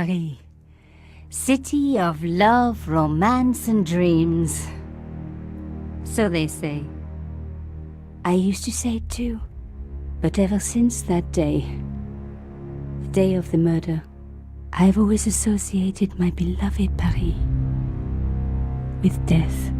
Paris. City of love, romance, and dreams. So they say. I used to say it too. But ever since that day, the day of the murder, I've always associated my beloved Paris with death.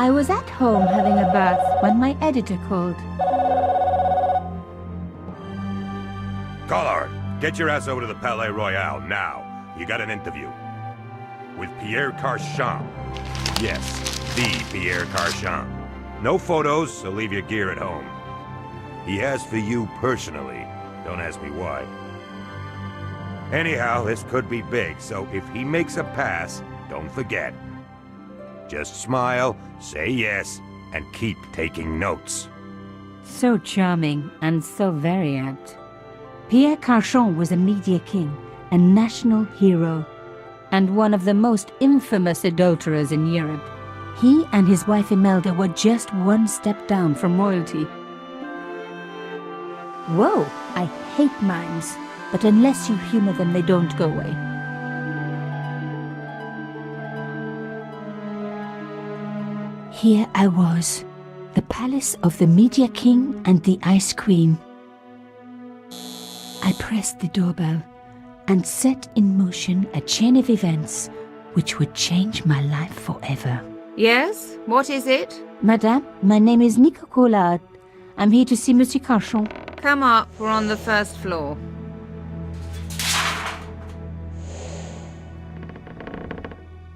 I was at home having a bath when my editor called. Collard, get your ass over to the Palais Royal now. You got an interview. With Pierre Carchon. Yes, the Pierre Carchon. No photos, so leave your gear at home. He asked for you personally. Don't ask me why. Anyhow, this could be big, so if he makes a pass, don't forget. Just smile, say yes, and keep taking notes. So charming and so very apt. Pierre Carchon was a media king, a national hero, and one of the most infamous adulterers in Europe. He and his wife Imelda were just one step down from royalty. Whoa, I hate mimes, but unless you humor them, they don't go away. Here I was, the palace of the Media King and the Ice Queen. I pressed the doorbell and set in motion a chain of events which would change my life forever. Yes? What is it? Madame, my name is Nico Collard. I'm here to see Monsieur Carchon. Come up, we're on the first floor.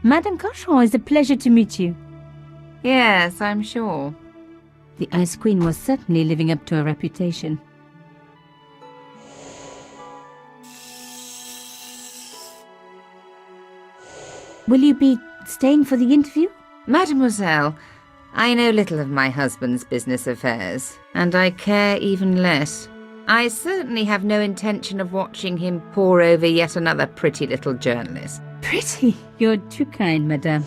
Madame Carchon, it's a pleasure to meet you. Yes, I'm sure. The Ice Queen was certainly living up to her reputation. Will you be staying for the interview? Mademoiselle, I know little of my husband's business affairs, and I care even less. I certainly have no intention of watching him pore over yet another pretty little journalist. Pretty? You're too kind, madame.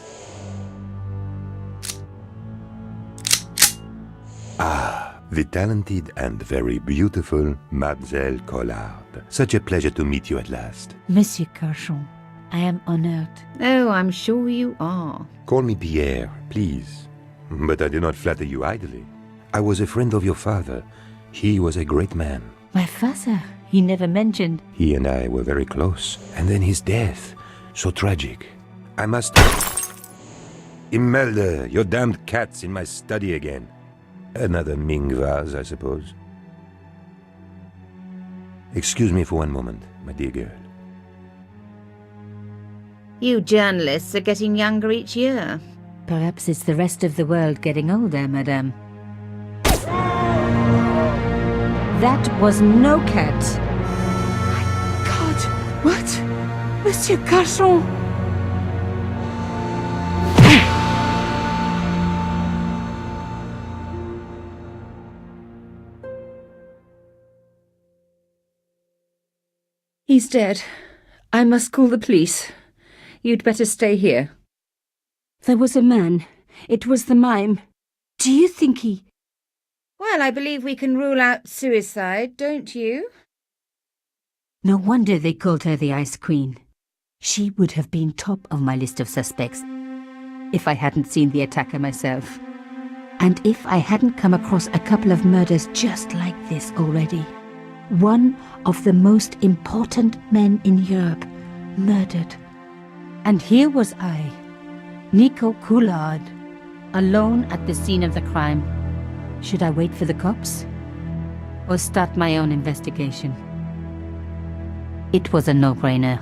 Ah, the talented and very beautiful Mademoiselle Collard. Such a pleasure to meet you at last. Monsieur Carchon, I am honored. Oh, I'm sure you are. Call me Pierre, please. But I do not flatter you idly. I was a friend of your father. He was a great man. My father, he never mentioned. He and I were very close. And then his death. So tragic. I must... Imelda, your damned cat's in my study again. Another Ming vase, I suppose. Excuse me for one moment, my dear girl. You journalists are getting younger each year. Perhaps it's the rest of the world getting older, madame. That was no cat. My God! What? Monsieur Carchon! He's dead. I must call the police. You'd better stay here. There was a man. It was the mime. Do you think he... Well, I believe we can rule out suicide, don't you? No wonder they called her the Ice Queen. She would have been top of my list of suspects if I hadn't seen the attacker myself. And if I hadn't come across a couple of murders just like this already. One of the most important men in Europe murdered And here was I, Nico Coulard, alone at the scene of the crime. Should I wait for the cops? Or start my own investigation? It was a no-brainer.